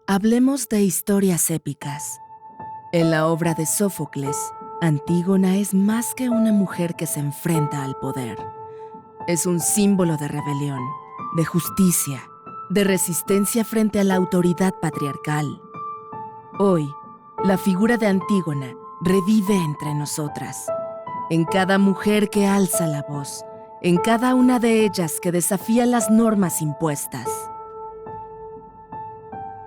Hablemos de historias épicas. En la obra de Sófocles, Antígona es más que una mujer que se enfrenta al poder. Es un símbolo de rebelión, de justicia, de resistencia frente a la autoridad patriarcal. Hoy, la figura de Antígona revive entre nosotras. En cada mujer que alza la voz, en cada una de ellas que desafía las normas impuestas.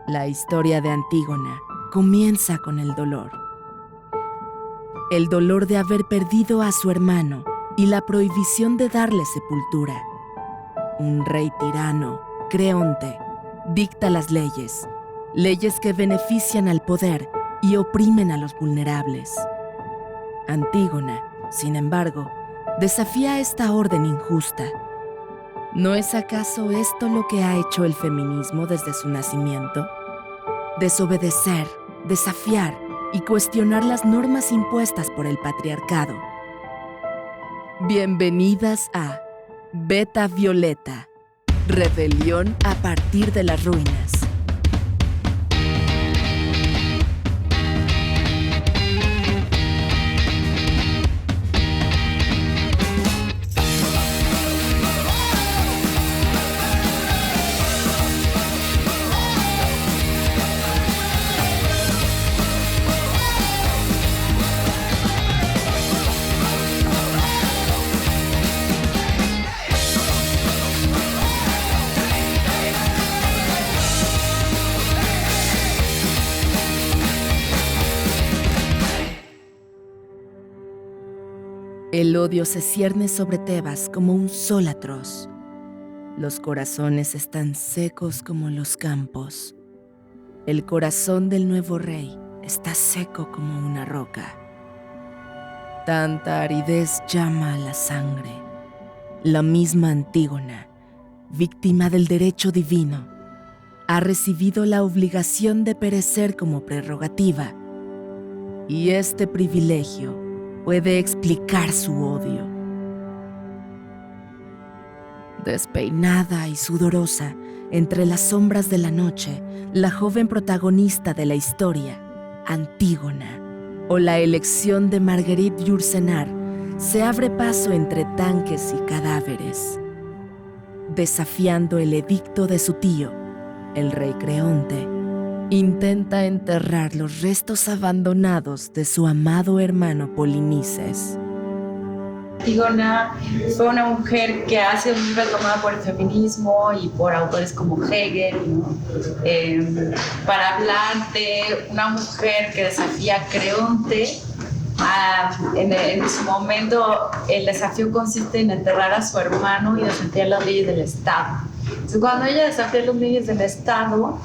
La historia de Antígona comienza con el dolor. El dolor de haber perdido a su hermano y la prohibición de darle sepultura. Un rey tirano, Creonte, dicta las leyes que benefician al poder y oprimen a los vulnerables. Antígona, sin embargo, desafía esta orden injusta. ¿No es acaso esto lo que ha hecho el feminismo desde su nacimiento? Desobedecer, desafiar y cuestionar las normas impuestas por el patriarcado. Bienvenidas a Beta Violeta, rebelión a partir de las ruinas. El odio se cierne sobre Tebas como un sol atroz. Los corazones están secos como los campos. El corazón del nuevo rey está seco como una roca. Tanta aridez llama a la sangre. La misma Antígona, víctima del derecho divino, ha recibido la obligación de perecer como prerrogativa. Y este privilegio puede explicar su odio. Despeinada y sudorosa, entre las sombras de la noche, la joven protagonista de la historia, Antígona, o la elección de Marguerite Yourcenar, se abre paso entre tanques y cadáveres. Desafiando el edicto de su tío, el rey Creonte, intenta enterrar los restos abandonados de su amado hermano Polinices. Antígona fue una mujer que ha sido muy retomada por el feminismo y por autores como Hegel, ¿no? Para hablar de una mujer que desafía a Creonte. En su momento el desafío consiste en enterrar a su hermano y desafiar las leyes del Estado. Entonces, cuando ella desafía las leyes del Estado,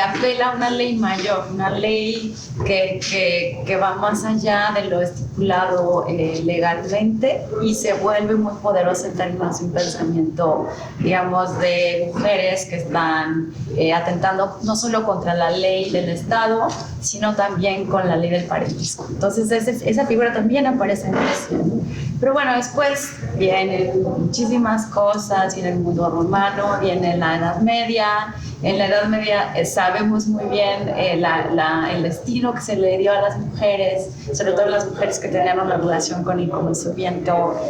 apela a una ley mayor, una ley que va más allá de lo estipulado legalmente y se vuelve muy poderosa en términos de un pensamiento, digamos, de mujeres que están atentando no solo contra la ley del Estado, sino también con la ley del parentismo. Entonces, esa figura también aparece en Grecia, ¿no? Pero bueno, después vienen muchísimas cosas, viene el mundo romano, viene la Edad Media. En la Edad Media sabemos muy bien el destino que se le dio a las mujeres, sobre todo las mujeres que tenían una relación con el conocimiento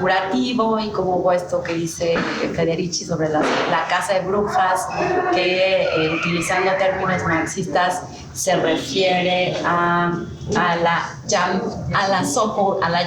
curativo, y como hubo esto que dice Federici sobre la casa de brujas, que utilizando términos marxistas se refiere a la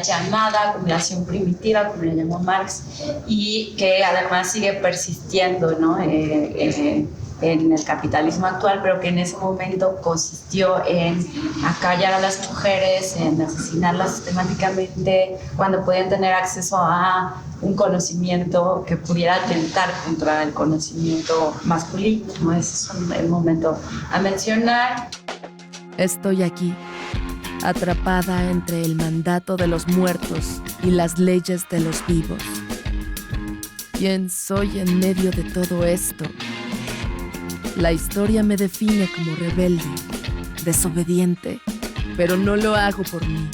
llamada acumulación primitiva, como le llamó Marx, y que además sigue persistiendo, ¿no? En el capitalismo actual, pero que en ese momento consistió en acallar a las mujeres, en asesinarlas sistemáticamente cuando podían tener acceso a un conocimiento que pudiera atentar contra el conocimiento masculino, ¿no? Ese es el momento a mencionar. Estoy aquí, atrapada entre el mandato de los muertos y las leyes de los vivos. ¿Quién soy en medio de todo esto? La historia me define como rebelde, desobediente, pero no lo hago por mí.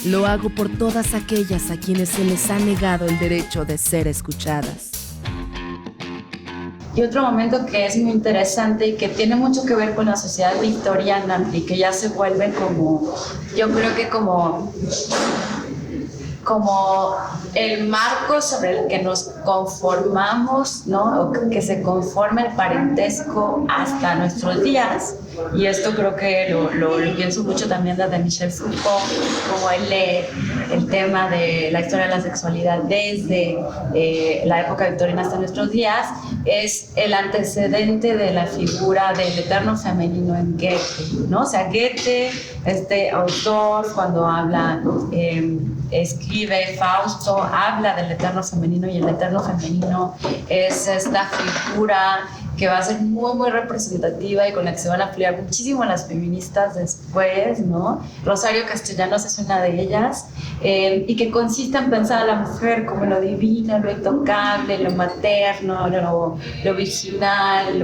Lo hago por todas aquellas a quienes se les ha negado el derecho de ser escuchadas. Y otro momento que es muy interesante y que tiene mucho que ver con la sociedad victoriana y que ya se vuelve como, yo creo que como el marco sobre el que nos conformamos, ¿no? O que se conforma el parentesco hasta nuestros días. Y esto creo que lo pienso mucho también desde Michel Foucault, como él lee el tema de la historia de la sexualidad desde la época victoriana hasta nuestros días, es el antecedente de la figura del eterno femenino en Goethe, ¿no? O sea, Goethe, este autor, cuando habla, escribe Fausto, habla del eterno femenino, y el eterno femenino es esta figura que va a ser muy, muy representativa y con la que se van a afiliar muchísimo las feministas después, ¿no? Rosario Castellanos es una de ellas, y que consiste en pensar a la mujer como lo divino, lo intocable, lo materno, lo virginal,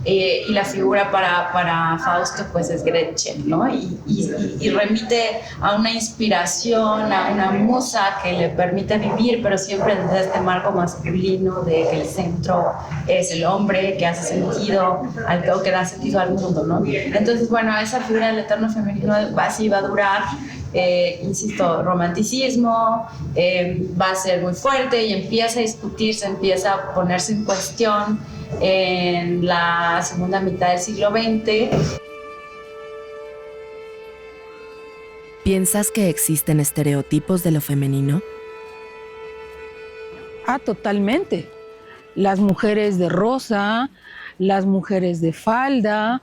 y la figura para Fausto pues es Gretchen, ¿no? Y remite a una inspiración, a una musa que le permite vivir, pero siempre desde este marco masculino de que el centro es el hombre, que hace sentido al todo, que da sentido al mundo, ¿no? Entonces, bueno, esa figura del eterno femenino así va a durar. Insisto, romanticismo, va a ser muy fuerte y empieza a discutirse, empieza a ponerse en cuestión en la segunda mitad del siglo XX. ¿Piensas que existen estereotipos de lo femenino? Totalmente. Las mujeres de rosa, las mujeres de falda,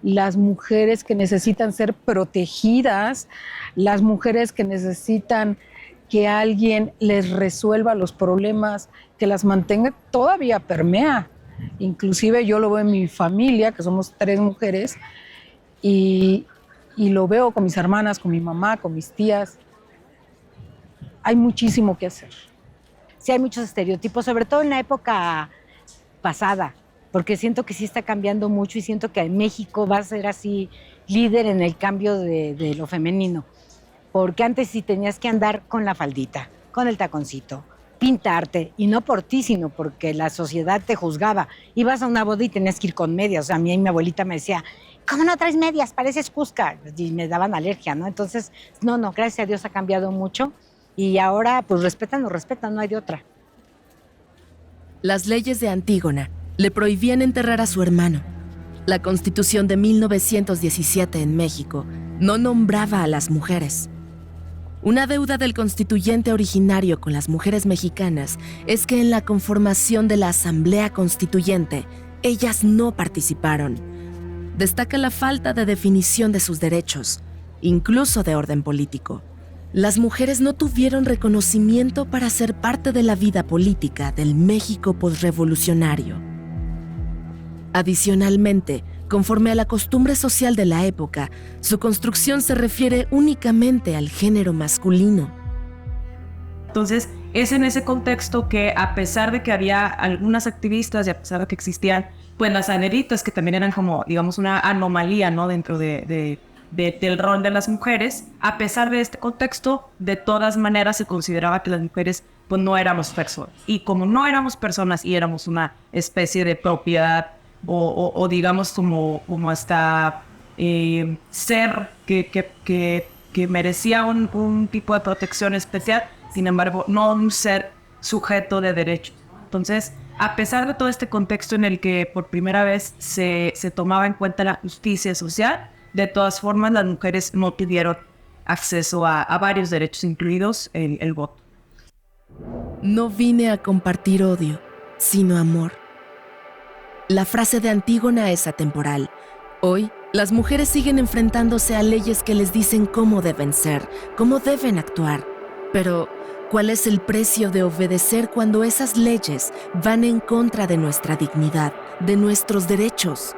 las mujeres que necesitan ser protegidas, las mujeres que necesitan que alguien les resuelva los problemas, que las mantenga, todavía permea. Inclusive yo lo veo en mi familia, que somos 3 mujeres, y lo veo con mis hermanas, con mi mamá, con mis tías. Hay muchísimo que hacer. Sí, hay muchos estereotipos, sobre todo en la época pasada, porque siento que sí está cambiando mucho y siento que México va a ser así líder en el cambio de lo femenino. Porque antes sí tenías que andar con la faldita, con el taconcito, pintarte, y no por ti, sino porque la sociedad te juzgaba. Ibas a una boda y tenías que ir con medias. O sea, a mí mi abuelita me decía, ¿cómo no traes medias? Pareces Cusca. Y me daban alergia, ¿no? Entonces, no, gracias a Dios ha cambiado mucho. Y ahora, pues respetan, no hay de otra. Las leyes de Antígona le prohibían enterrar a su hermano. La Constitución de 1917 en México no nombraba a las mujeres. Una deuda del constituyente originario con las mujeres mexicanas es que en la conformación de la Asamblea Constituyente, ellas no participaron. Destaca la falta de definición de sus derechos, incluso de orden político. Las mujeres no tuvieron reconocimiento para ser parte de la vida política del México posrevolucionario. Adicionalmente, conforme a la costumbre social de la época, su construcción se refiere únicamente al género masculino. Entonces, es en ese contexto que, a pesar de que había algunas activistas y a pesar de que existían, pues las aneritas, que también eran como, digamos, una anomalía, ¿no?, dentro del rol de las mujeres, a pesar de este contexto, de todas maneras se consideraba que las mujeres pues no éramos personas. Y como no éramos personas y éramos una especie de propiedad o digamos como hasta ser que merecía un tipo de protección especial, sin embargo no un ser sujeto de derechos. Entonces, a pesar de todo este contexto en el que por primera vez se tomaba en cuenta la justicia social, de todas formas las mujeres no tuvieron acceso a varios derechos, incluidos el voto. No vine a compartir odio, sino amor. La frase de Antígona es atemporal. Hoy, las mujeres siguen enfrentándose a leyes que les dicen cómo deben ser, cómo deben actuar. Pero, ¿cuál es el precio de obedecer cuando esas leyes van en contra de nuestra dignidad, de nuestros derechos?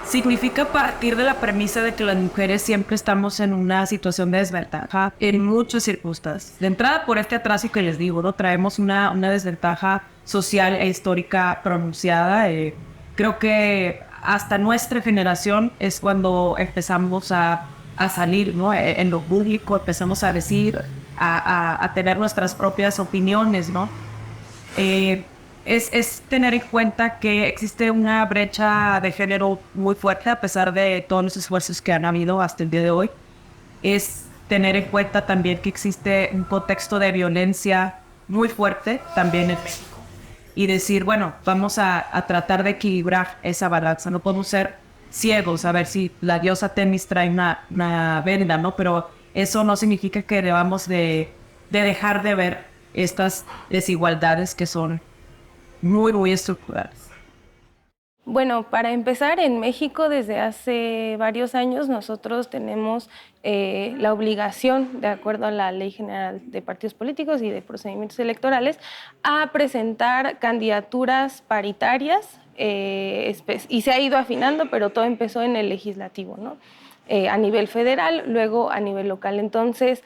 Significa partir de la premisa de que las mujeres siempre estamos en una situación de desventaja en muchas circunstancias. De entrada, por este atraso que les digo, ¿no?, traemos una desventaja social e histórica pronunciada. Creo que hasta nuestra generación es cuando empezamos a salir, ¿no?, en lo público, empezamos a decir, a tener nuestras propias opiniones, ¿no? es tener en cuenta que existe una brecha de género muy fuerte a pesar de todos los esfuerzos que han habido hasta el día de hoy. Es tener en cuenta también que existe un contexto de violencia muy fuerte también en México. Y decir, bueno, vamos a tratar de equilibrar esa balanza. No podemos ser ciegos a ver si la diosa Temis trae una venda, ¿no? Pero eso no significa que debamos de dejar de ver estas desigualdades que son muy, muy estructurales. Bueno, para empezar, en México desde hace varios años nosotros tenemos la obligación, de acuerdo a la Ley General de Partidos Políticos y de Procedimientos Electorales, a presentar candidaturas paritarias y se ha ido afinando, pero todo empezó en el legislativo, ¿no? A nivel federal, luego a nivel local. Entonces,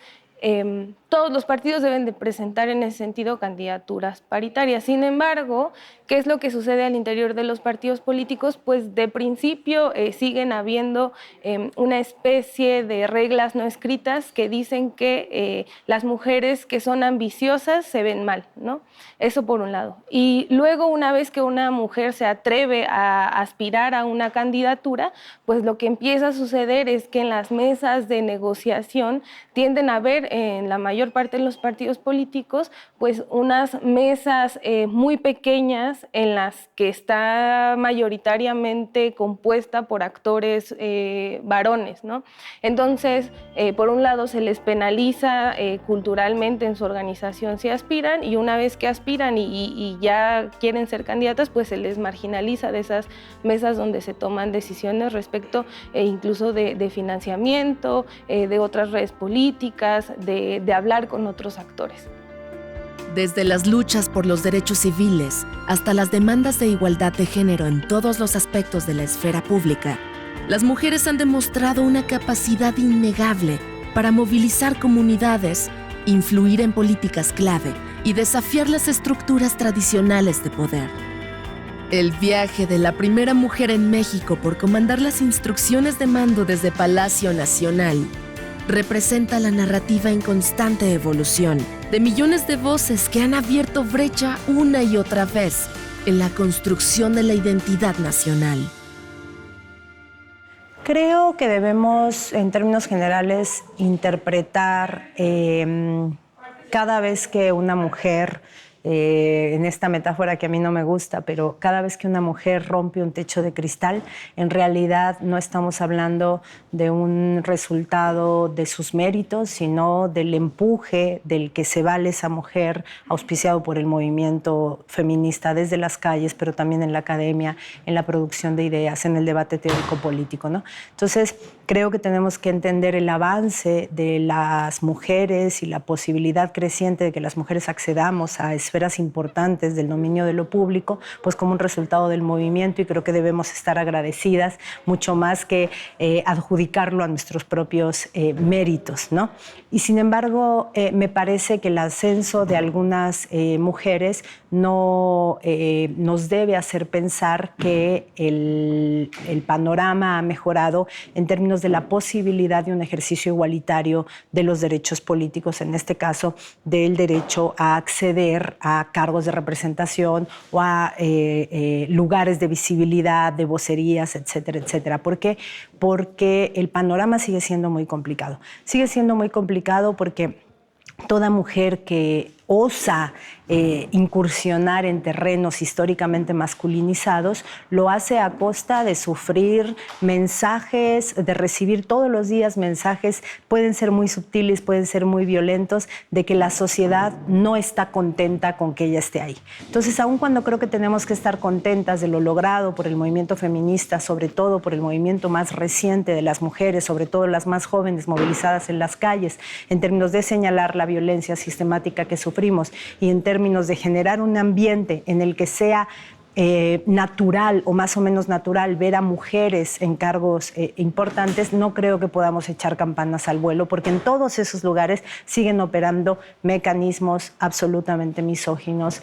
todos los partidos deben de presentar en ese sentido candidaturas paritarias. Sin embargo, ¿qué es lo que sucede al interior de los partidos políticos? Pues de principio siguen habiendo una especie de reglas no escritas que dicen que las mujeres que son ambiciosas se ven mal, ¿no? Eso por un lado. Y luego, una vez que una mujer se atreve a aspirar a una candidatura, pues lo que empieza a suceder es que en las mesas de negociación tienden a haber en la mayor parte de los partidos políticos, pues unas mesas muy pequeñas en las que está mayoritariamente compuesta por actores varones, ¿no? Entonces, por un lado se les penaliza culturalmente en su organización si aspiran, y una vez que aspiran y ya quieren ser candidatas, pues se les marginaliza de esas mesas donde se toman decisiones respecto incluso de financiamiento, de otras redes políticas, de hablar con otros actores. Desde las luchas por los derechos civiles hasta las demandas de igualdad de género en todos los aspectos de la esfera pública, las mujeres han demostrado una capacidad innegable para movilizar comunidades, influir en políticas clave y desafiar las estructuras tradicionales de poder. El viaje de la primera mujer en México por comandar las instrucciones de mando desde Palacio Nacional representa la narrativa en constante evolución de millones de voces que han abierto brecha una y otra vez en la construcción de la identidad nacional. Creo que debemos, en términos generales, interpretar cada vez que una mujer, en esta metáfora que a mí no me gusta, pero cada vez que una mujer rompe un techo de cristal, en realidad no estamos hablando de un resultado de sus méritos, sino del empuje del que se vale esa mujer, auspiciado por el movimiento feminista desde las calles, pero también en la academia, en la producción de ideas, en el debate teórico-político, ¿no? Entonces, creo que tenemos que entender el avance de las mujeres y la posibilidad creciente de que las mujeres accedamos a esferas importantes del dominio de lo público, pues como un resultado del movimiento, y creo que debemos estar agradecidas mucho más que adjudicarlo a nuestros propios méritos, ¿no? Y sin embargo, me parece que el ascenso de algunas mujeres no nos debe hacer pensar que el panorama ha mejorado en términos de la posibilidad de un ejercicio igualitario de los derechos políticos, en este caso del derecho a acceder a cargos de representación o a lugares de visibilidad, de vocerías, etcétera, etcétera. ¿Por qué? Porque el panorama sigue siendo muy complicado. Sigue siendo muy complicado porque toda mujer que osa incursionar en terrenos históricamente masculinizados, lo hace a costa de sufrir mensajes, de recibir todos los días mensajes, pueden ser muy sutiles, pueden ser muy violentos, de que la sociedad no está contenta con que ella esté ahí. Entonces, aun cuando creo que tenemos que estar contentas de lo logrado por el movimiento feminista, sobre todo por el movimiento más reciente de las mujeres, sobre todo las más jóvenes movilizadas en las calles, en términos de señalar la violencia sistemática que sufrimos y en términos de generar un ambiente en el que sea natural o más o menos natural ver a mujeres en cargos importantes, no creo que podamos echar campanas al vuelo, porque en todos esos lugares siguen operando mecanismos absolutamente misóginos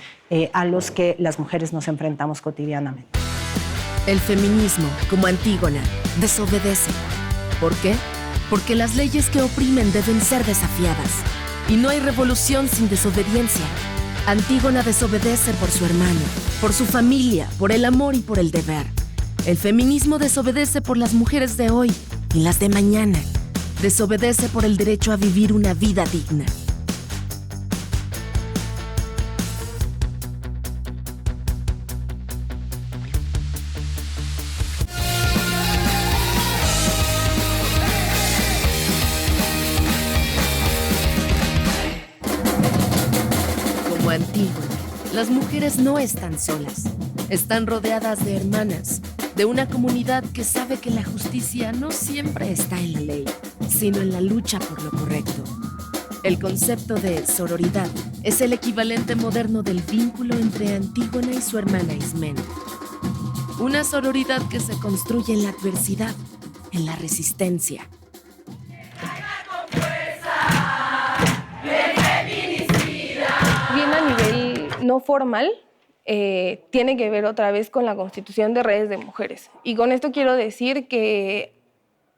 a los que las mujeres nos enfrentamos cotidianamente. El feminismo, como Antígona, desobedece. ¿Por qué? Porque las leyes que oprimen deben ser desafiadas. Y no hay revolución sin desobediencia. Antígona desobedece por su hermano, por su familia, por el amor y por el deber. El feminismo desobedece por las mujeres de hoy y las de mañana. Desobedece por el derecho a vivir una vida digna. Como Antígona, las mujeres no están solas. Están rodeadas de hermanas, de una comunidad que sabe que la justicia no siempre está en la ley, sino en la lucha por lo correcto. El concepto de sororidad es el equivalente moderno del vínculo entre Antígona y su hermana Ismena. Una sororidad que se construye en la adversidad, en la resistencia. Bien a nivel no formal, tiene que ver otra vez con la constitución de redes de mujeres. Y con esto quiero decir que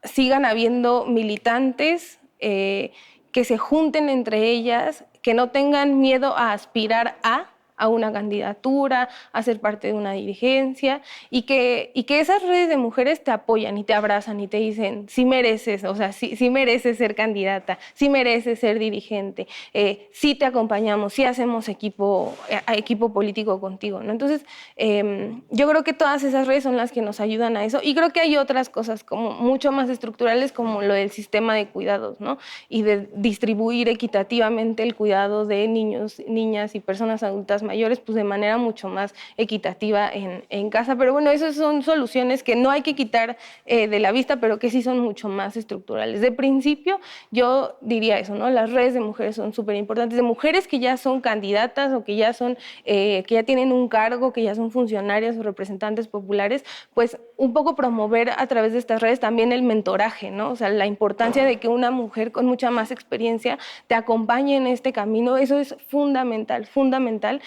sigan habiendo militantes que se junten entre ellas, que no tengan miedo a aspirar a una candidatura, a ser parte de una dirigencia, y que esas redes de mujeres te apoyan y te abrazan y te dicen, sí mereces, o sea, sí mereces ser candidata, sí mereces ser dirigente, sí te acompañamos, sí hacemos equipo político contigo, ¿no? Entonces, yo creo que todas esas redes son las que nos ayudan a eso, y creo que hay otras cosas como mucho más estructurales, como lo del sistema de cuidados, ¿no? Y de distribuir equitativamente el cuidado de niños, niñas y personas adultas mayores, pues de manera mucho más equitativa en casa. Pero bueno, esas son soluciones que no hay que quitar de la vista, pero que sí son mucho más estructurales. De principio, yo diría eso, ¿no? Las redes de mujeres son súper importantes, de mujeres que ya son candidatas o que ya tienen un cargo, que ya son funcionarias o representantes populares, pues un poco promover a través de estas redes también el mentoraje, ¿no? O sea, la importancia de que una mujer con mucha más experiencia te acompañe en este camino, eso es fundamental, fundamental.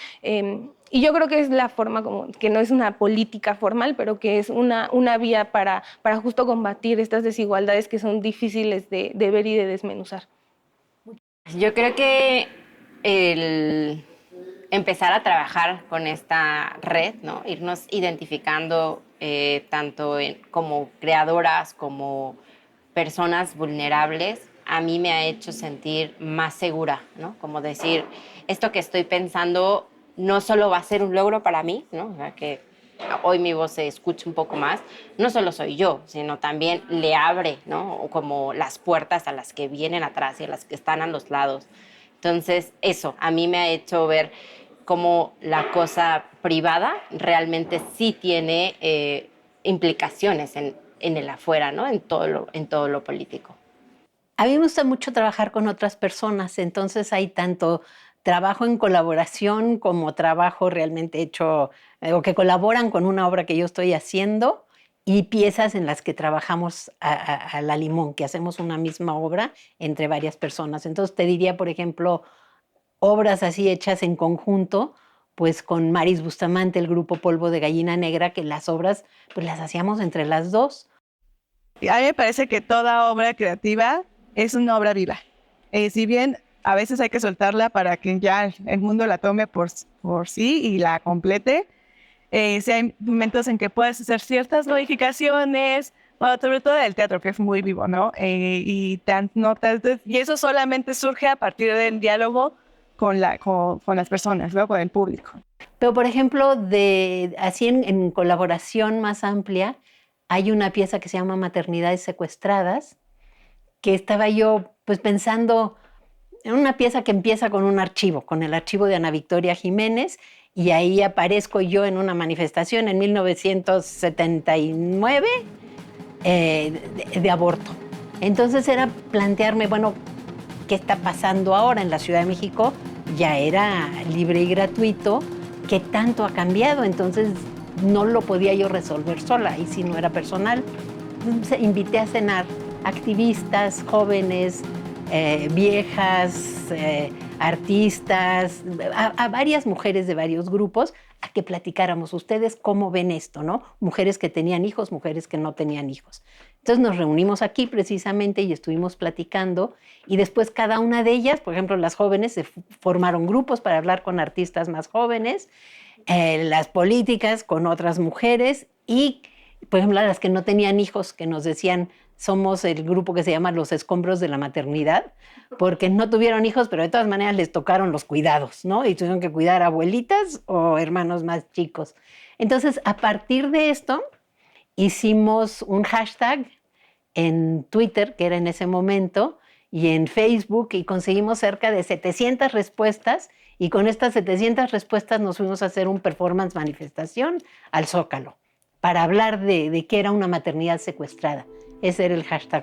Y yo creo que es la forma, como que no es una política formal, pero que es una vía para justo combatir estas desigualdades que son difíciles de ver y de desmenuzar. Yo creo que el empezar a trabajar con esta red, ¿no? Irnos identificando tanto como creadoras como personas vulnerables, a mí me ha hecho sentir más segura, ¿no? Como decir, esto que estoy pensando no solo va a ser un logro para mí, ¿no? O sea, que hoy mi voz se escuche un poco más, no solo soy yo, sino también le abre, ¿no? Como las puertas a las que vienen atrás y a las que están a los lados. Entonces, eso a mí me ha hecho ver cómo la cosa privada realmente sí tiene implicaciones en el afuera, ¿no? En todo lo político. A mí me gusta mucho trabajar con otras personas, entonces hay tanto trabajo en colaboración como trabajo realmente hecho o que colaboran con una obra que yo estoy haciendo y piezas en las que trabajamos a la limón, que hacemos una misma obra entre varias personas. Entonces te diría, por ejemplo, obras así hechas en conjunto, pues con Maris Bustamante, el grupo Polvo de Gallina Negra, que las obras pues las hacíamos entre las dos. A mí me parece que toda obra creativa es una obra viva. Si bien a veces hay que soltarla para que ya el mundo la tome por sí y la complete, si hay momentos en que puedes hacer ciertas modificaciones, bueno, sobre todo el teatro, que es muy vivo, ¿no? Y eso solamente surge a partir del diálogo con las personas, ¿no? Con el público. Pero, por ejemplo, así en colaboración más amplia, hay una pieza que se llama Maternidades Secuestradas, que estaba yo pues pensando en una pieza que empieza con un archivo, con el archivo de Ana Victoria Jiménez, y ahí aparezco yo en una manifestación en 1979 de aborto. Entonces era plantearme, bueno, ¿qué está pasando ahora en la Ciudad de México? Ya era libre y gratuito, ¿qué tanto ha cambiado? Entonces no lo podía yo resolver sola, y si no era personal. Entonces invité a cenar activistas, jóvenes, viejas, artistas, a varias mujeres de varios grupos, a que platicáramos. ¿Ustedes cómo ven esto, no? Mujeres que tenían hijos, mujeres que no tenían hijos. Entonces nos reunimos aquí precisamente y estuvimos platicando y después cada una de ellas, por ejemplo, las jóvenes se formaron grupos para hablar con artistas más jóvenes, las políticas con otras mujeres y, por ejemplo, las que no tenían hijos, que nos decían, somos el grupo que se llama Los Escombros de la Maternidad, porque no tuvieron hijos, pero de todas maneras les tocaron los cuidados, ¿no? Y tuvieron que cuidar abuelitas o hermanos más chicos. Entonces, a partir de esto, hicimos un hashtag en Twitter, que era en ese momento, y en Facebook, y conseguimos cerca de 700 respuestas, y con estas 700 respuestas nos fuimos a hacer un performance manifestación al Zócalo, para hablar de qué era una maternidad secuestrada. Ese era el hashtag,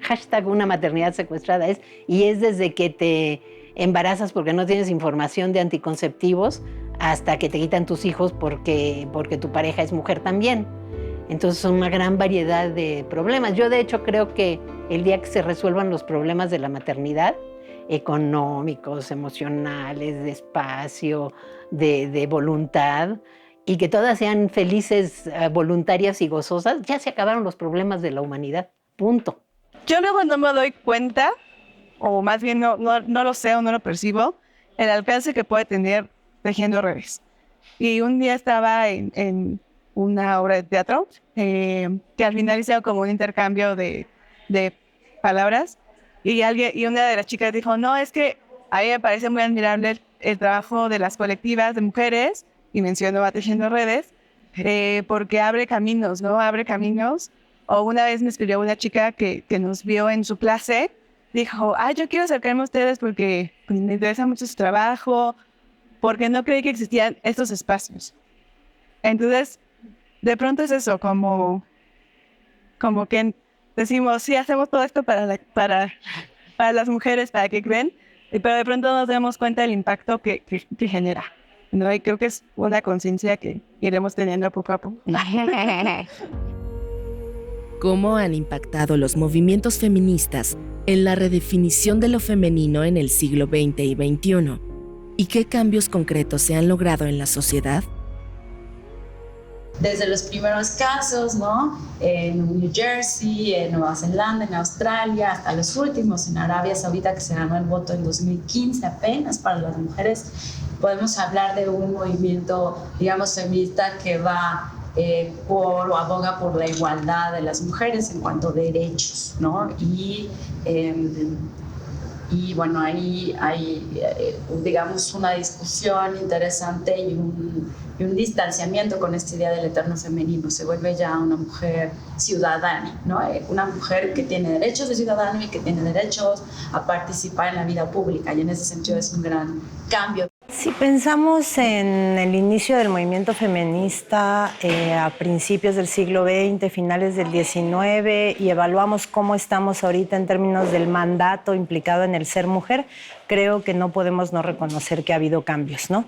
hashtag una maternidad secuestrada. Y es desde que te embarazas porque no tienes información de anticonceptivos hasta que te quitan tus hijos porque tu pareja es mujer también. Entonces son una gran variedad de problemas. Yo de hecho creo que el día que se resuelvan los problemas de la maternidad, económicos, emocionales, de espacio, de voluntad, y que todas sean felices, voluntarias y gozosas, ya se acabaron los problemas de la humanidad. Punto. Yo luego no me doy cuenta, o más bien no lo sé o no lo percibo, el alcance que puede tener tejiendo redes. Y un día estaba en una obra de teatro que al final hicieron como un intercambio de palabras y una de las chicas dijo, no, es que a mí me parece muy admirable el trabajo de las colectivas de mujeres, y mencionó a Tejiendo Redes, porque abre caminos, ¿no? Abre caminos. O una vez me escribió una chica que nos vio en su clase, dijo, yo quiero acercarme a ustedes porque me interesa mucho su trabajo, porque no creí que existían estos espacios. Entonces, de pronto es eso, como que decimos, sí, hacemos todo esto para las mujeres, para que creen, pero de pronto nos damos cuenta del impacto que genera. No, y creo que es una conciencia que iremos teniendo poco a poco. ¿Cómo han impactado los movimientos feministas en la redefinición de lo femenino en el siglo XX y XXI? ¿Y qué cambios concretos se han logrado en la sociedad? Desde los primeros casos, ¿no? En New Jersey, en Nueva Zelanda, en Australia, hasta los últimos en Arabia Saudita, que se ganó el voto en 2015 apenas para las mujeres, podemos hablar de un movimiento, digamos, feminista que va o aboga por la igualdad de las mujeres en cuanto a derechos, ¿no? Y bueno, ahí hay, digamos, una discusión interesante y un distanciamiento con esta idea del eterno femenino. Se vuelve ya una mujer ciudadana, ¿no? Una mujer que tiene derechos de ciudadano y que tiene derechos a participar en la vida pública, y en ese sentido es un gran cambio. Si pensamos en el inicio del movimiento feminista a principios del siglo XX, finales del XIX, y evaluamos cómo estamos ahorita en términos del mandato implicado en el ser mujer, creo que no podemos no reconocer que ha habido cambios, ¿no?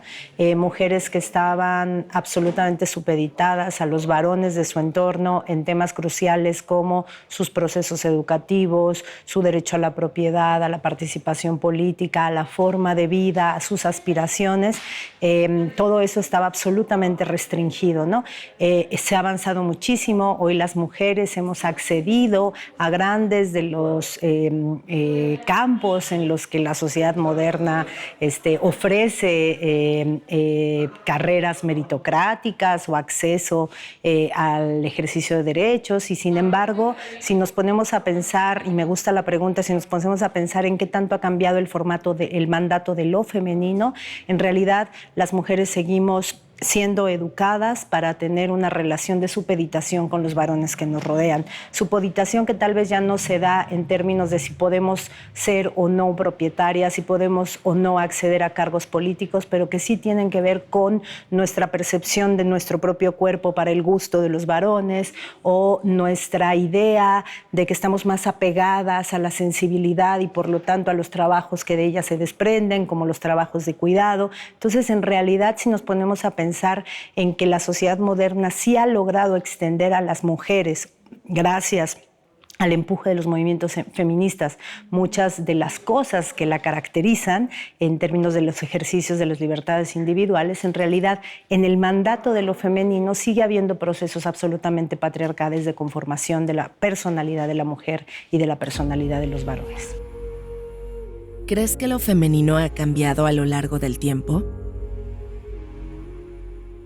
Mujeres que estaban absolutamente supeditadas a los varones de su entorno en temas cruciales como sus procesos educativos, su derecho a la propiedad, a la participación política, a la forma de vida, a sus aspiraciones, todo eso estaba absolutamente restringido, ¿no? Se ha avanzado muchísimo, hoy las mujeres hemos accedido a grandes de los campos en los que la sociedad moderna ofrece carreras meritocráticas o acceso al ejercicio de derechos, y sin embargo, si nos ponemos a pensar, y me gusta la pregunta, si nos ponemos a pensar en qué tanto ha cambiado el formato el mandato de lo femenino, en realidad las mujeres seguimos siendo educadas para tener una relación de supeditación con los varones que nos rodean. Supeditación que tal vez ya no se da en términos de si podemos ser o no propietarias, si podemos o no acceder a cargos políticos, pero que sí tienen que ver con nuestra percepción de nuestro propio cuerpo para el gusto de los varones, o nuestra idea de que estamos más apegadas a la sensibilidad y por lo tanto a los trabajos que de ella se desprenden, como los trabajos de cuidado. Entonces, en realidad, si nos ponemos a pensar en que la sociedad moderna sí ha logrado extender a las mujeres, gracias al empuje de los movimientos feministas. Muchas de las cosas que la caracterizan en términos de los ejercicios de las libertades individuales, en realidad en el mandato de lo femenino sigue habiendo procesos absolutamente patriarcales de conformación de la personalidad de la mujer y de la personalidad de los varones. ¿Crees que lo femenino ha cambiado a lo largo del tiempo?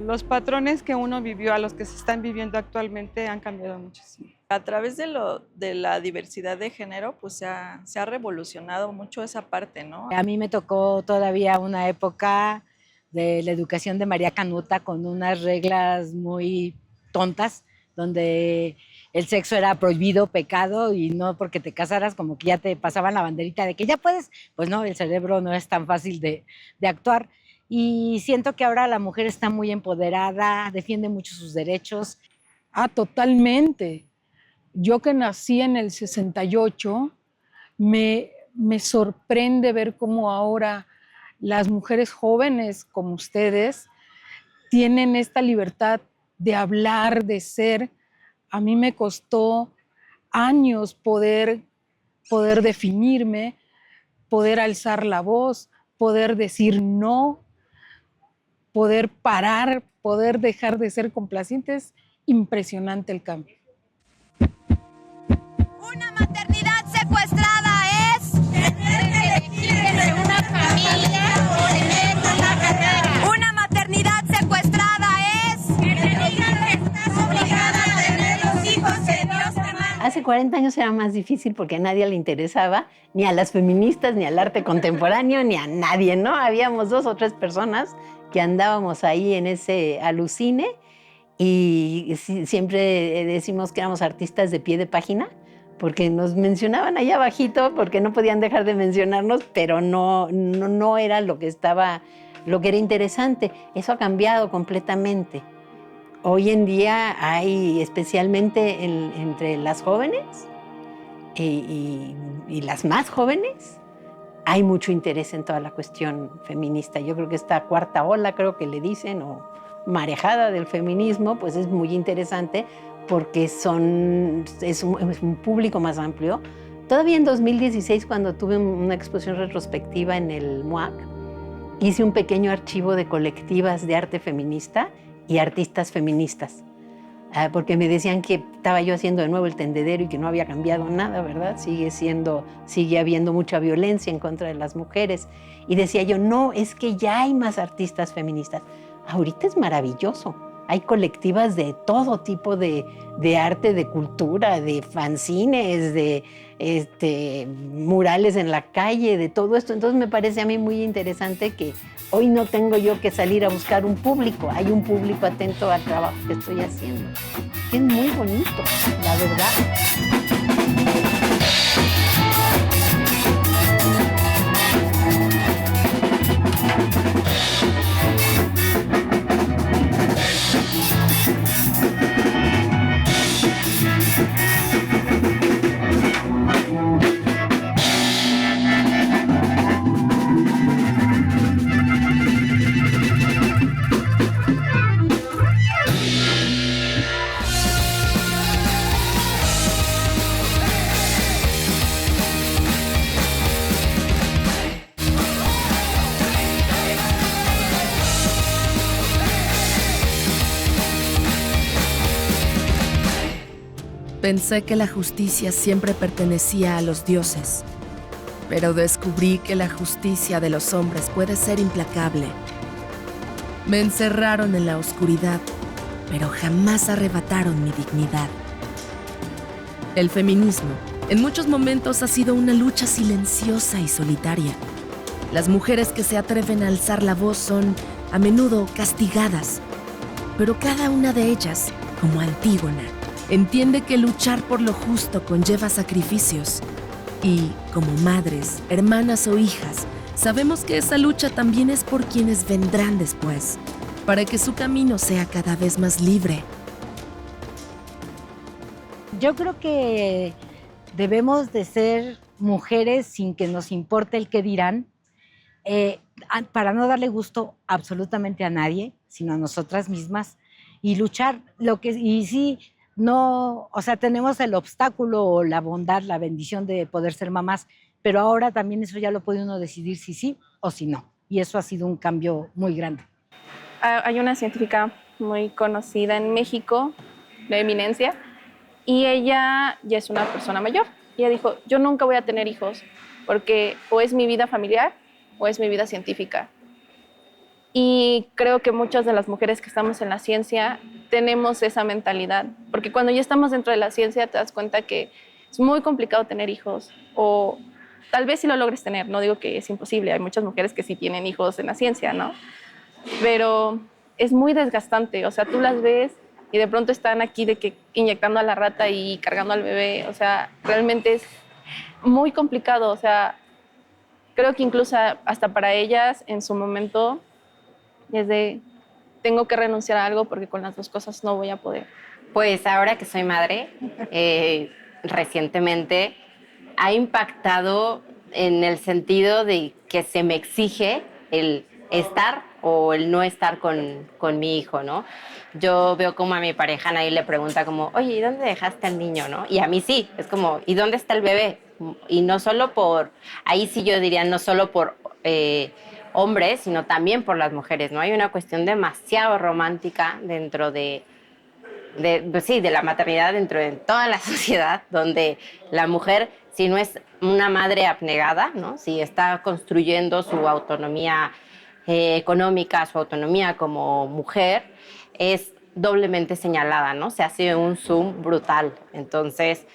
Los patrones que uno vivió a los que se están viviendo actualmente han cambiado muchísimo. A través de la diversidad de género, pues se ha revolucionado mucho esa parte, ¿no? A mí me tocó todavía una época de la educación de María Canuta con unas reglas muy tontas, donde el sexo era prohibido, pecado, y no porque te casaras como que ya te pasaban la banderita de que ya puedes. Pues no, el cerebro no es tan fácil de actuar. Y siento que ahora la mujer está muy empoderada, defiende mucho sus derechos. Totalmente. Yo que nací en el 68, me sorprende ver cómo ahora las mujeres jóvenes como ustedes tienen esta libertad de hablar, de ser. A mí me costó años poder definirme, poder alzar la voz, poder decir no, poder parar, poder dejar de ser complacientes. Impresionante el cambio. Una maternidad secuestrada es tener que elegir entre una familia o tener una carrera. Una maternidad secuestrada es que te digan que estás obligada a tener los hijos que Dios te manda. Hace 40 años era más difícil porque a nadie le interesaba, ni a las feministas, ni al arte contemporáneo, ni a nadie, ¿no? Habíamos 2 o 3 personas que andábamos ahí en ese alucine y siempre decimos que éramos artistas de pie de página porque nos mencionaban allá abajito porque no podían dejar de mencionarnos, pero no era lo que era interesante. Eso ha cambiado completamente. Hoy en día hay, especialmente entre las jóvenes y las más jóvenes, hay mucho interés en toda la cuestión feminista. Yo creo que esta cuarta ola, creo que le dicen, o marejada del feminismo, pues es muy interesante porque es un público más amplio. Todavía en 2016, cuando tuve una exposición retrospectiva en el MUAC, hice un pequeño archivo de colectivas de arte feminista y artistas feministas, porque me decían que estaba yo haciendo de nuevo el tendedero y que no había cambiado nada, ¿verdad? Sigue habiendo mucha violencia en contra de las mujeres. Y decía yo, no, es que ya hay más artistas feministas. Ahorita es maravilloso. Hay colectivas de todo tipo de arte, de cultura, de fanzines, de murales en la calle, de todo esto. Entonces me parece a mí muy interesante que hoy no tengo yo que salir a buscar un público. Hay un público atento al trabajo que estoy haciendo. Es muy bonito, la verdad. Pensé que la justicia siempre pertenecía a los dioses, pero descubrí que la justicia de los hombres puede ser implacable. Me encerraron en la oscuridad, pero jamás arrebataron mi dignidad. El feminismo, en muchos momentos, ha sido una lucha silenciosa y solitaria. Las mujeres que se atreven a alzar la voz son, a menudo, castigadas, pero cada una de ellas, como Antígona, entiende que luchar por lo justo conlleva sacrificios. Y, como madres, hermanas o hijas, sabemos que esa lucha también es por quienes vendrán después, para que su camino sea cada vez más libre. Yo creo que debemos de ser mujeres sin que nos importe el qué dirán, para no darle gusto absolutamente a nadie, sino a nosotras mismas, y luchar y sí, no, o sea, tenemos el obstáculo o la bondad, la bendición de poder ser mamás, pero ahora también eso ya lo puede uno decidir si sí o si no. Y eso ha sido un cambio muy grande. Hay una científica muy conocida en México, de eminencia, y ella ya es una persona mayor. Ella dijo, yo nunca voy a tener hijos, porque o es mi vida familiar o es mi vida científica. Y creo que muchas de las mujeres que estamos en la ciencia tenemos esa mentalidad, porque cuando ya estamos dentro de la ciencia te das cuenta que es muy complicado tener hijos, o tal vez sí lo logres tener, no digo que es imposible, hay muchas mujeres que sí tienen hijos en la ciencia, ¿no? Pero es muy desgastante, o sea, tú las ves y de pronto están aquí de que inyectando a la rata y cargando al bebé, o sea, realmente es muy complicado, o sea, creo que incluso hasta para ellas en su momento es de, tengo que renunciar a algo porque con las dos cosas no voy a poder. Pues ahora que soy madre, recientemente ha impactado en el sentido de que se me exige el estar o el no estar con mi hijo, ¿no? Yo veo como a mi pareja nadie le pregunta como, oye, ¿y dónde dejaste al niño, no? Y a mí sí, es como, ¿y dónde está el bebé? Y no solo por, ahí sí yo diría, no solo por hombres, sino también por las mujeres, ¿no? Hay una cuestión demasiado romántica dentro de la maternidad dentro de toda la sociedad, donde la mujer, si no es una madre abnegada, ¿no? Si está construyendo su autonomía económica, su autonomía como mujer, es doblemente señalada, ¿no? Se hace un zoom brutal. Entonces,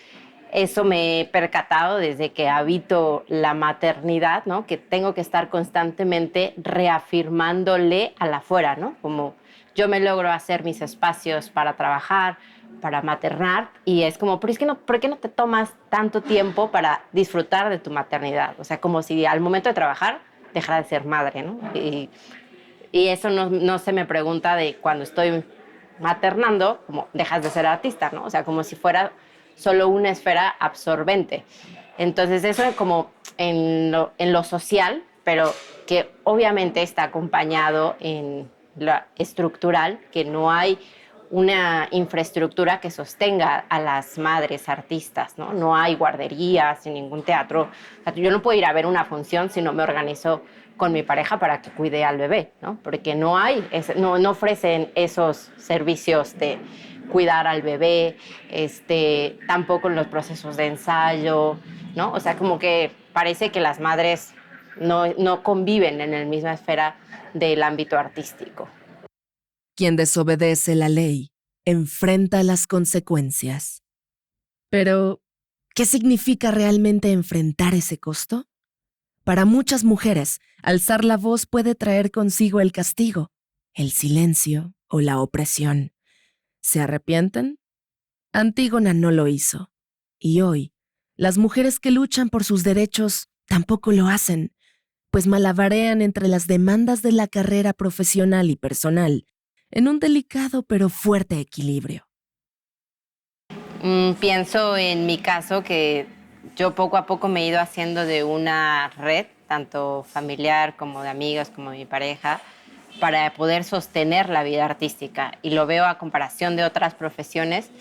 eso me he percatado desde que habito la maternidad, ¿no? Que tengo que estar constantemente reafirmándole a la afuera, ¿no? Como yo me logro hacer mis espacios para trabajar, para maternar, y es como, ¿por qué no te tomas tanto tiempo para disfrutar de tu maternidad? O sea, como si al momento de trabajar dejara de ser madre, ¿no? Y eso no se me pregunta de cuando estoy maternando, como dejas de ser artista, ¿no? O sea, como si fuera solo una esfera absorbente. Entonces, eso es como en lo social, pero que obviamente está acompañado en lo estructural, que no hay una infraestructura que sostenga a las madres artistas, ¿no? No hay guarderías ni ningún teatro. O sea, yo no puedo ir a ver una función si no me organizo con mi pareja para que cuide al bebé, ¿no? Porque no ofrecen esos servicios de cuidar al bebé, tampoco en los procesos de ensayo, ¿no? O sea, como que parece que las madres no conviven en la misma esfera del ámbito artístico. Quien desobedece la ley enfrenta las consecuencias. Pero, ¿qué significa realmente enfrentar ese costo? Para muchas mujeres, alzar la voz puede traer consigo el castigo, el silencio o la opresión. ¿Se arrepienten? Antígona no lo hizo. Y hoy, las mujeres que luchan por sus derechos tampoco lo hacen, pues malabarean entre las demandas de la carrera profesional y personal en un delicado pero fuerte equilibrio. Pienso en mi caso que yo poco a poco me he ido haciendo de una red, tanto familiar como de amigas, como de mi pareja, para poder sostener la vida artística. Y lo veo a comparación de otras profesiones,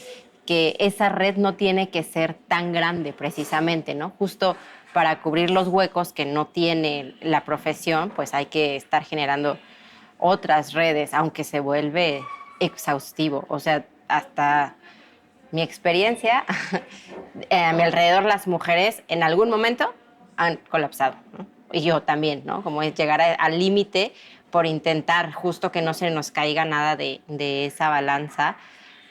que esa red no tiene que ser tan grande precisamente, ¿no? Justo para cubrir los huecos que no tiene la profesión, pues hay que estar generando otras redes, aunque se vuelve exhaustivo. O sea, hasta mi experiencia, a mi alrededor las mujeres en algún momento han colapsado, ¿no? Y yo también, ¿no? Como es llegar al límite por intentar justo que no se nos caiga nada de esa balanza,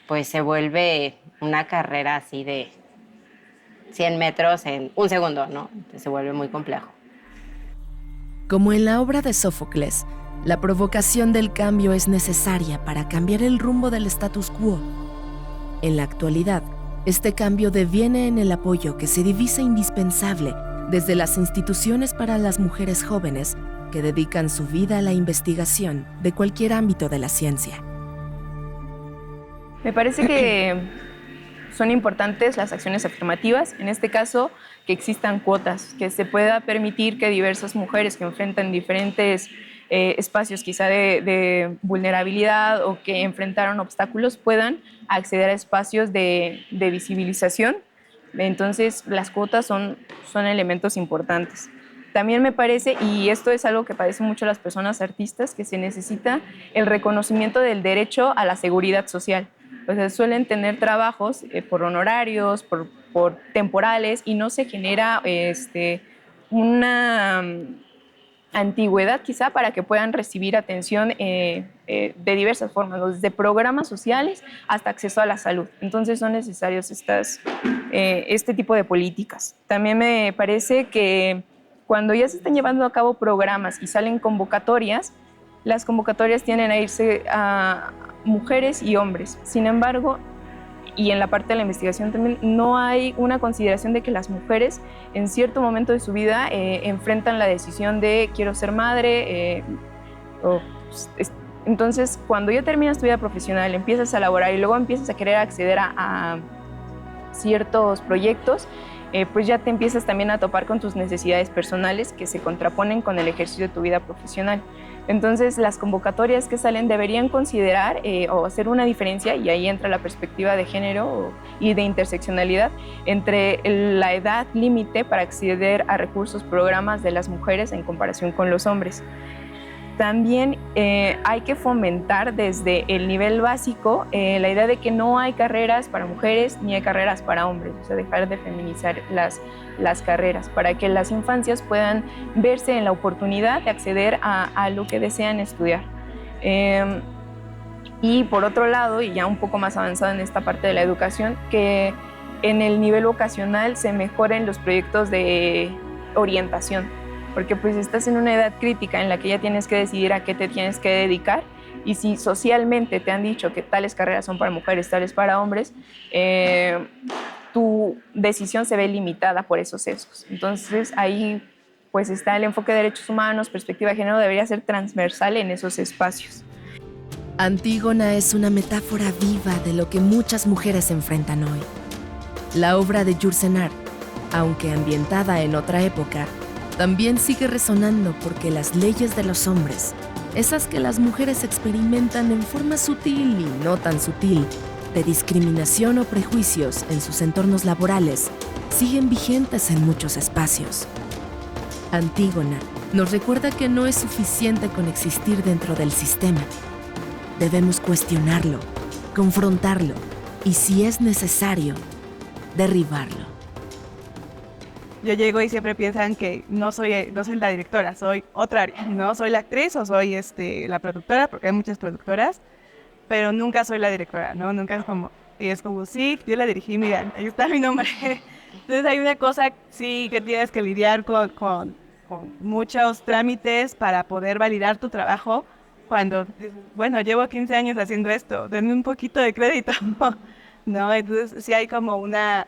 pues se vuelve una carrera así de 100 metros en un segundo, ¿no? Entonces se vuelve muy complejo. Como en la obra de Sófocles, la provocación del cambio es necesaria para cambiar el rumbo del status quo. En la actualidad, este cambio deviene en el apoyo que se divisa indispensable desde las instituciones para las mujeres jóvenes que dedican su vida a la investigación de cualquier ámbito de la ciencia. Me parece que son importantes las acciones afirmativas, en este caso que existan cuotas, que se pueda permitir que diversas mujeres que enfrentan diferentes espacios quizá de vulnerabilidad o que enfrentaron obstáculos puedan acceder a espacios de visibilización. Entonces, las cuotas son elementos importantes. También me parece, y esto es algo que padecen mucho las personas artistas, que se necesita el reconocimiento del derecho a la seguridad social. O sea, suelen tener trabajos por honorarios, por temporales, y no se genera una antigüedad quizá para que puedan recibir atención de diversas formas, desde programas sociales hasta acceso a la salud. Entonces son necesarios este tipo de políticas. También me parece que cuando ya se están llevando a cabo programas y salen convocatorias, las convocatorias tienden a irse a mujeres y hombres. Sin embargo, y en la parte de la investigación también, no hay una consideración de que las mujeres en cierto momento de su vida enfrentan la decisión de quiero ser madre. Entonces, cuando ya terminas tu vida profesional, empiezas a laborar y luego empiezas a querer acceder a ciertos proyectos, pues ya te empiezas también a topar con tus necesidades personales que se contraponen con el ejercicio de tu vida profesional. Entonces, las convocatorias que salen deberían considerar o hacer una diferencia, y ahí entra la perspectiva de género y de interseccionalidad, entre la edad límite para acceder a recursos, programas de las mujeres en comparación con los hombres. También hay que fomentar desde el nivel básico la idea de que no hay carreras para mujeres ni hay carreras para hombres, o sea, dejar de feminizar las carreras para que las infancias puedan verse en la oportunidad de acceder a lo que desean estudiar. Y por otro lado, y ya un poco más avanzado en esta parte de la educación, que en el nivel vocacional se mejoren los proyectos de orientación, porque pues estás en una edad crítica en la que ya tienes que decidir a qué te tienes que dedicar, y si socialmente te han dicho que tales carreras son para mujeres, tales para hombres, tu decisión se ve limitada por esos sesgos. Entonces ahí pues está el enfoque de derechos humanos, perspectiva de género, debería ser transversal en esos espacios. Antígona es una metáfora viva de lo que muchas mujeres enfrentan hoy. La obra de Jules Renard, aunque ambientada en otra época, también sigue resonando porque las leyes de los hombres, esas que las mujeres experimentan en forma sutil y no tan sutil, de discriminación o prejuicios en sus entornos laborales, siguen vigentes en muchos espacios. Antígona nos recuerda que no es suficiente con existir dentro del sistema. Debemos cuestionarlo, confrontarlo y, si es necesario, derribarlo. Yo llego y siempre piensan que no soy la directora, soy otra área, ¿no? Soy la actriz o soy la productora, porque hay muchas productoras, pero nunca soy la directora, ¿no? Nunca es como, y es como, sí, yo la dirigí, mira, ahí está mi nombre. Entonces hay una cosa, sí, que tienes que lidiar con muchos trámites para poder validar tu trabajo, cuando, bueno, llevo 15 años haciendo esto, denme un poquito de crédito, ¿no? Entonces sí hay como una...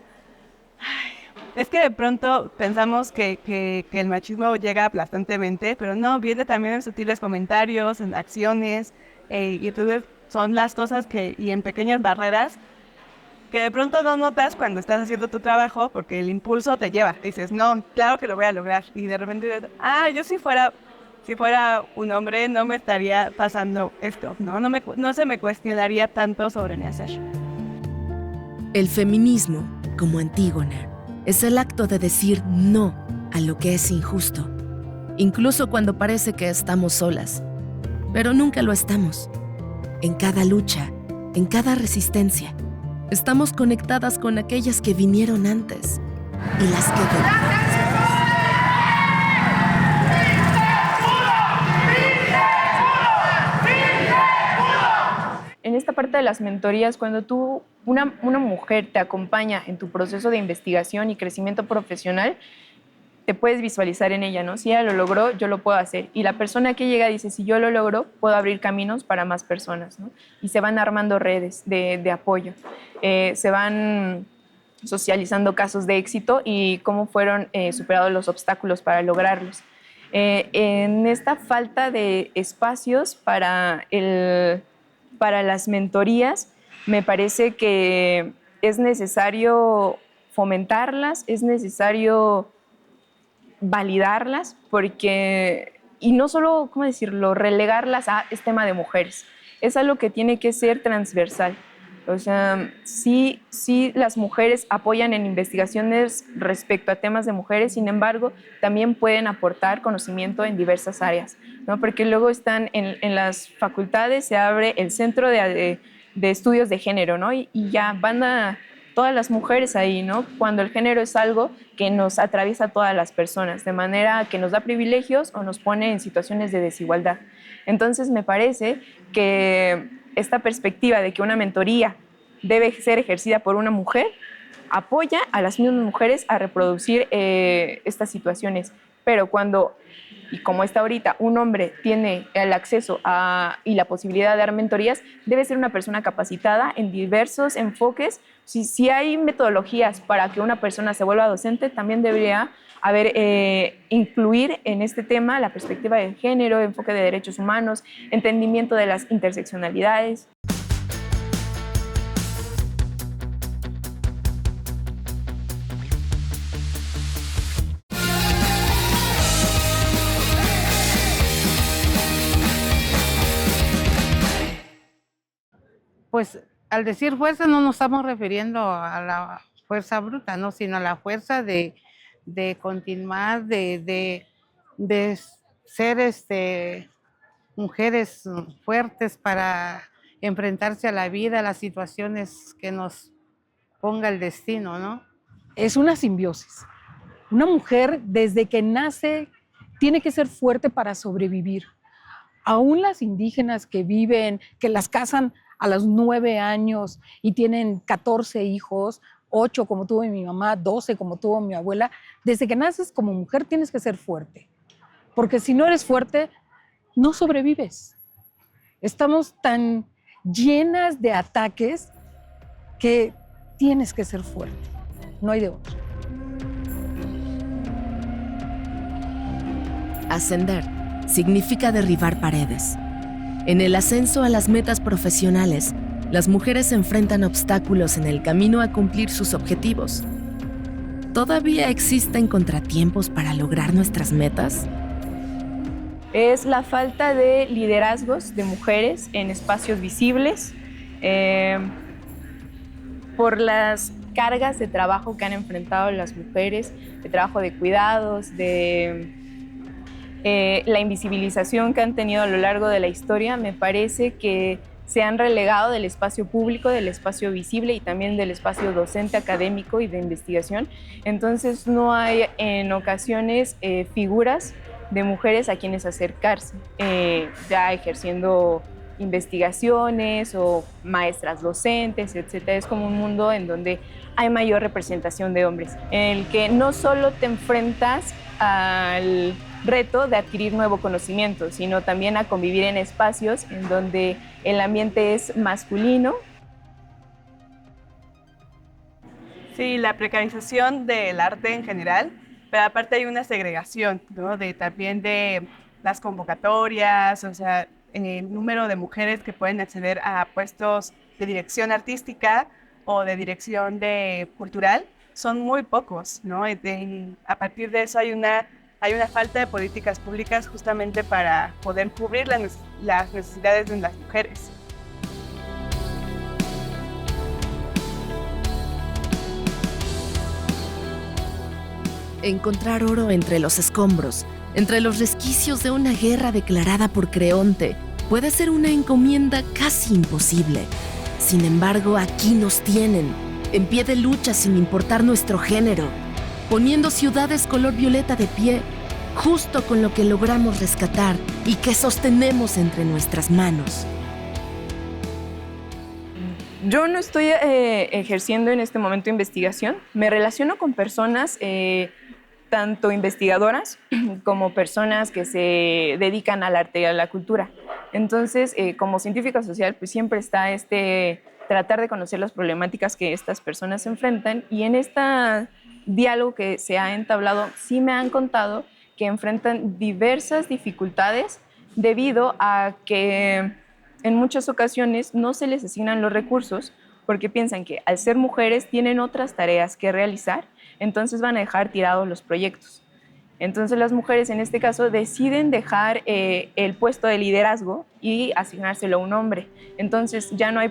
Es que de pronto pensamos que el machismo llega aplastantemente, pero no, viene también en sutiles comentarios, en acciones, y entonces son las cosas y en pequeñas barreras que de pronto no notas cuando estás haciendo tu trabajo, porque el impulso te lleva. Dices, no, claro que lo voy a lograr. Y de repente dices, yo si fuera un hombre no me estaría pasando esto, ¿no? No se me cuestionaría tanto sobre mi hacer. El feminismo, como Antígona, es el acto de decir no a lo que es injusto, incluso cuando parece que estamos solas, pero nunca lo estamos. En cada lucha, en cada resistencia, estamos conectadas con aquellas que vinieron antes y las que vendrán. En esta parte de las mentorías, cuando una mujer te acompaña en tu proceso de investigación y crecimiento profesional, te puedes visualizar en ella, ¿no? Si ella lo logró, yo lo puedo hacer. Y la persona que llega dice, si yo lo logro, puedo abrir caminos para más personas, ¿no? Y se van armando redes de apoyo. Se van socializando casos de éxito y cómo fueron superados los obstáculos para lograrlos. En esta falta de espacios para las mentorías, me parece que es necesario fomentarlas, es necesario validarlas, porque y no solo, ¿cómo decirlo?, relegarlas a es tema de mujeres. Es algo que tiene que ser transversal. O sea, sí las mujeres apoyan en investigaciones respecto a temas de mujeres, sin embargo, también pueden aportar conocimiento en diversas áreas, ¿no? Porque luego están en las facultades, se abre el Centro de Estudios de Género, ¿no? Y ya van todas las mujeres ahí, ¿no? Cuando el género es algo que nos atraviesa a todas las personas, de manera que nos da privilegios o nos pone en situaciones de desigualdad. Entonces, me parece que esta perspectiva de que una mentoría debe ser ejercida por una mujer apoya a las mismas mujeres a reproducir estas situaciones. Pero cuando, y como está ahorita, un hombre tiene el acceso y la posibilidad de dar mentorías, debe ser una persona capacitada en diversos enfoques. Si hay metodologías para que una persona se vuelva docente, también debería incluir en este tema la perspectiva de género, enfoque de derechos humanos, entendimiento de las interseccionalidades. Pues al decir fuerza no nos estamos refiriendo a la fuerza bruta, ¿no? Sino a la fuerza de continuar, de ser mujeres fuertes para enfrentarse a la vida, a las situaciones que nos ponga el destino, ¿no? Es una simbiosis. Una mujer desde que nace tiene que ser fuerte para sobrevivir. Aún las indígenas que viven, que las casan a los 9 años y tienen 14 hijos, 8 como tuvo mi mamá, 12 como tuvo mi abuela, desde que naces como mujer tienes que ser fuerte, porque si no eres fuerte, no sobrevives. Estamos tan llenas de ataques que tienes que ser fuerte, no hay de otro. Ascender significa derribar paredes. En el ascenso a las metas profesionales, las mujeres enfrentan obstáculos en el camino a cumplir sus objetivos. ¿Todavía existen contratiempos para lograr nuestras metas? Es la falta de liderazgos de mujeres en espacios visibles, por las cargas de trabajo que han enfrentado las mujeres, de trabajo de cuidados, de la invisibilización que han tenido a lo largo de la historia. Me parece que se han relegado del espacio público, del espacio visible y también del espacio docente, académico y de investigación. Entonces no hay en ocasiones figuras de mujeres a quienes acercarse, ya ejerciendo investigaciones o maestras docentes, etc. Es como un mundo en donde hay mayor representación de hombres, en el que no solo te enfrentas al reto de adquirir nuevo conocimiento, sino también a convivir en espacios en donde el ambiente es masculino. Sí, la precarización del arte en general, pero aparte hay una segregación, ¿no? También de las convocatorias, o sea, el número de mujeres que pueden acceder a puestos de dirección artística o de dirección cultural son muy pocos, ¿no? A partir de eso hay una falta de políticas públicas justamente para poder cubrir las necesidades de las mujeres. Encontrar oro entre los escombros, entre los resquicios de una guerra declarada por Creonte, puede ser una encomienda casi imposible. Sin embargo, aquí nos tienen, en pie de lucha sin importar nuestro género, poniendo ciudades color violeta de pie, justo con lo que logramos rescatar y que sostenemos entre nuestras manos. Yo no estoy ejerciendo en este momento investigación. Me relaciono con personas, tanto investigadoras como personas que se dedican al arte y a la cultura. Entonces, como científica social, pues siempre está tratar de conocer las problemáticas que estas personas enfrentan, y en este diálogo que se ha entablado, sí me han contado que enfrentan diversas dificultades debido a que en muchas ocasiones no se les asignan los recursos porque piensan que al ser mujeres tienen otras tareas que realizar, entonces van a dejar tirados los proyectos. Entonces las mujeres en este caso deciden dejar el puesto de liderazgo y asignárselo a un hombre. Entonces ya no hay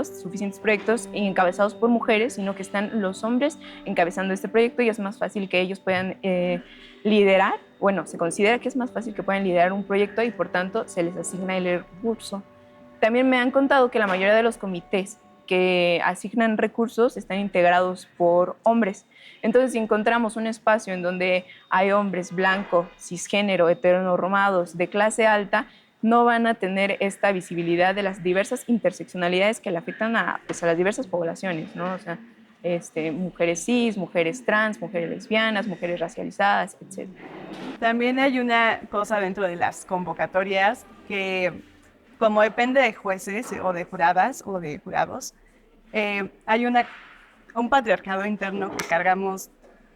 suficientes proyectos encabezados por mujeres, sino que están los hombres encabezando este proyecto y es más fácil que ellos puedan liderar. Bueno, se considera que es más fácil que puedan liderar un proyecto y por tanto se les asigna el recurso. También me han contado que la mayoría de los comités que asignan recursos están integrados por hombres. Entonces, si encontramos un espacio en donde hay hombres blancos, cisgénero, heteronormados, de clase alta, no van a tener esta visibilidad de las diversas interseccionalidades que le afectan a las diversas poblaciones, ¿no? O sea, mujeres cis, mujeres trans, mujeres lesbianas, mujeres racializadas, etc. También hay una cosa dentro de las convocatorias que, como depende de jueces o de juradas o de jurados, hay un patriarcado interno que cargamos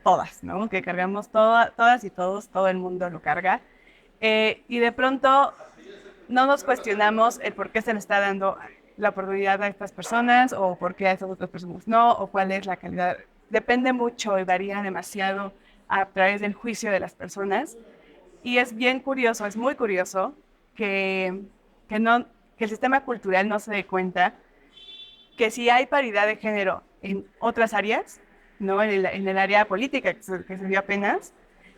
todas, ¿no? Que cargamos todas y todos, todo el mundo lo carga. Y de pronto no nos cuestionamos el por qué se le está dando la oportunidad a estas personas o por qué a estas otras personas no, o cuál es la calidad. Depende mucho y varía demasiado a través del juicio de las personas. Y es bien curioso, es muy curioso que el sistema cultural no se dé cuenta que si hay paridad de género en otras áreas, ¿no? En el área política que se dio apenas,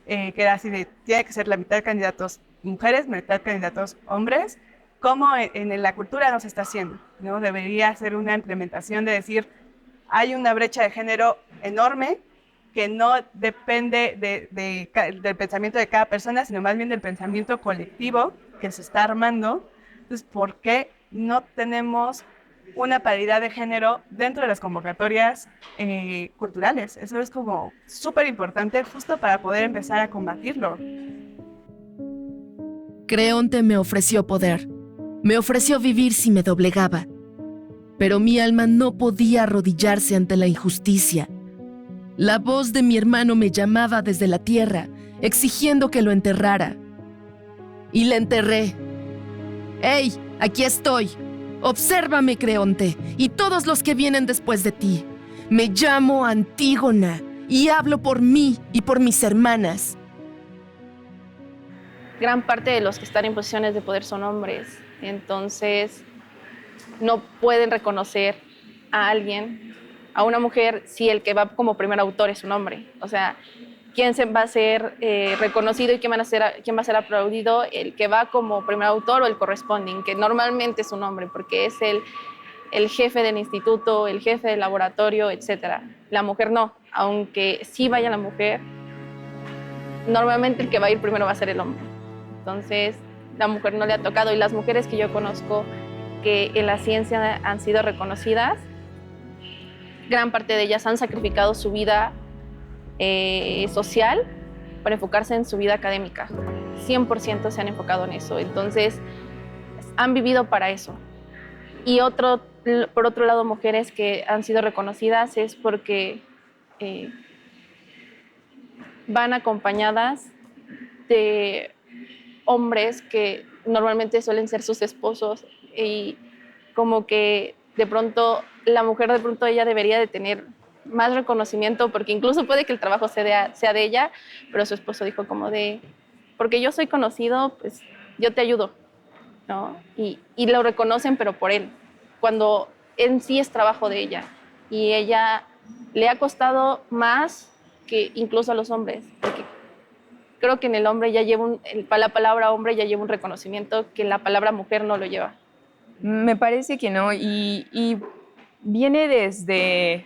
que era así de, tiene que ser la mitad de candidatos mujeres, mitad de candidatos hombres, como en la cultura no se está haciendo, ¿no? Debería ser una implementación de decir, hay una brecha de género enorme que no depende del pensamiento de cada persona, sino más bien del pensamiento colectivo que se está armando. Entonces, ¿por qué no tenemos una paridad de género dentro de las convocatorias culturales? Eso es como súper importante justo para poder empezar a combatirlo. Creonte me ofreció poder, me ofreció vivir si me doblegaba, pero mi alma no podía arrodillarse ante la injusticia. La voz de mi hermano me llamaba desde la tierra, exigiendo que lo enterrara. Y le enterré. ¡Hey! Aquí estoy. Obsérvame, Creonte, y todos los que vienen después de ti. Me llamo Antígona y hablo por mí y por mis hermanas. Gran parte de los que están en posiciones de poder son hombres, entonces no pueden reconocer a alguien, a una mujer, si el que va como primer autor es un hombre. O sea, ¿quién va a ser reconocido y quién va a ser aplaudido? El que va como primer autor o el corresponding, que normalmente es un hombre, porque es el jefe del instituto, el jefe del laboratorio, etc. La mujer no, aunque sí vaya la mujer, normalmente el que va a ir primero va a ser el hombre. Entonces, la mujer no le ha tocado, y las mujeres que yo conozco que en la ciencia han sido reconocidas, gran parte de ellas han sacrificado su vida social para enfocarse en su vida académica. 100% se han enfocado en eso. Entonces, han vivido para eso. Y por otro lado, mujeres que han sido reconocidas es porque van acompañadas de hombres que normalmente suelen ser sus esposos, y como que de pronto la mujer ella debería de tener más reconocimiento, porque incluso puede que el trabajo sea de ella, pero su esposo dijo como de, porque yo soy conocido, pues yo te ayudo, ¿no? Y lo reconocen, pero por él, cuando en sí es trabajo de ella, y ella le ha costado más que incluso a los hombres, porque creo que en el hombre ya lleva la palabra hombre ya lleva un reconocimiento que la palabra mujer no lo lleva. Me parece que no, y viene desde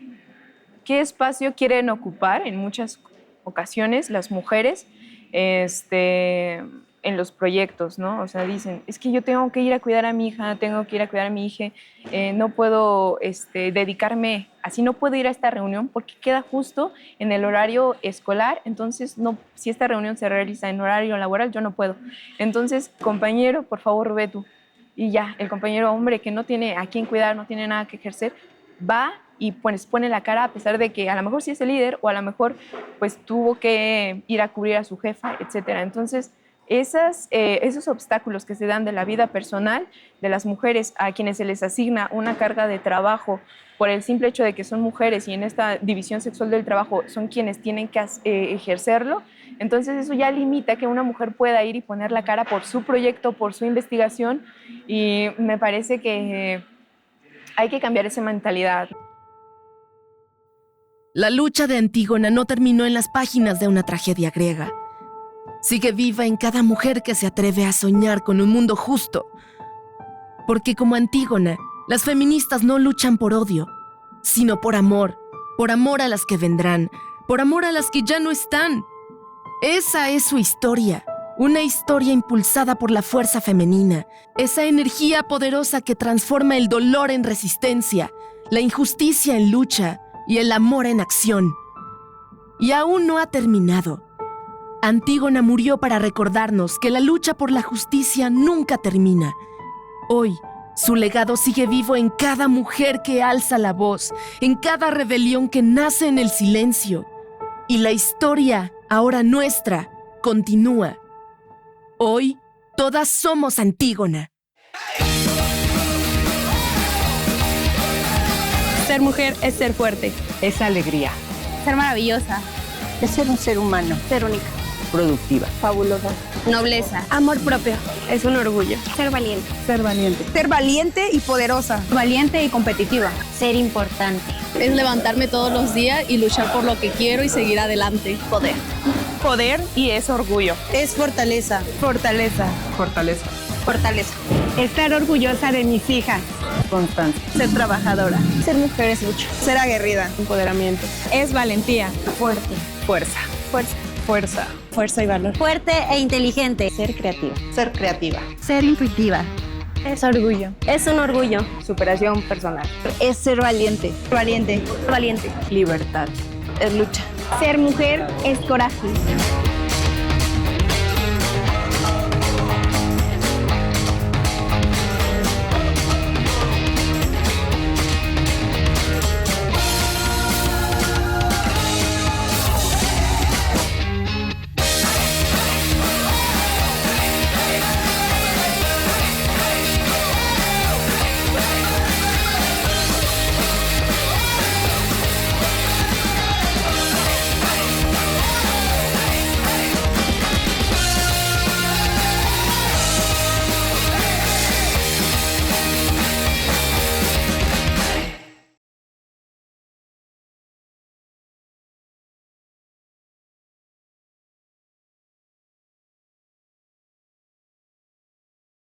qué espacio quieren ocupar en muchas ocasiones las mujeres en los proyectos, ¿no? O sea, dicen, es que yo tengo que ir a cuidar a mi hija, tengo que ir a cuidar a mi hija, no puedo dedicarme, así no puedo ir a esta reunión porque queda justo en el horario escolar, entonces no, si esta reunión se realiza en horario laboral, yo no puedo. Entonces, compañero, por favor, ve tú. Y ya, el compañero hombre que no tiene a quién cuidar, no tiene nada que ejercer, va y pues pone la cara, a pesar de que a lo mejor sí es el líder o a lo mejor pues tuvo que ir a cubrir a su jefa, etcétera. Entonces, esos obstáculos que se dan de la vida personal de las mujeres a quienes se les asigna una carga de trabajo por el simple hecho de que son mujeres y en esta división sexual del trabajo son quienes tienen que ejercerlo, Entonces eso ya limita que una mujer pueda ir y poner la cara por su proyecto, por su investigación, y me parece que hay que cambiar esa mentalidad. La lucha de Antígona no terminó en las páginas de una tragedia griega. Sigue viva en cada mujer que se atreve a soñar con un mundo justo. Porque como Antígona, las feministas no luchan por odio, sino por amor a las que vendrán, por amor a las que ya no están. Esa es su historia, una historia impulsada por la fuerza femenina, esa energía poderosa que transforma el dolor en resistencia, la injusticia en lucha y el amor en acción. Y aún no ha terminado. Antígona murió para recordarnos que la lucha por la justicia nunca termina. Hoy, su legado sigue vivo en cada mujer que alza la voz, en cada rebelión que nace en el silencio. Y la historia, ahora nuestra, continúa. Hoy, todas somos Antígona. Ser mujer es ser fuerte. Es alegría. Ser maravillosa. Es ser un ser humano. Ser única. Productiva. Fabulosa. Nobleza. Amor propio. Es un orgullo. Ser valiente. Ser valiente. Ser valiente y poderosa. Valiente y competitiva. Ser importante. Es levantarme todos los días y luchar por lo que quiero y seguir adelante. Poder. Poder y es orgullo. Es fortaleza. Fortaleza. Fortaleza. Fortaleza. Estar orgullosa de mis hijas. Constancia. Ser trabajadora. Ser mujer es lucha. Ser aguerrida. Empoderamiento. Es valentía. Fuerte. Fuerza. Fuerza. Fuerza. Fuerza y valor. Fuerte e inteligente. Ser creativa. Ser creativa. Ser intuitiva. Es orgullo. Es un orgullo. Superación personal. Es ser valiente. Valiente. Valiente. Libertad. Es lucha. Ser mujer es coraje.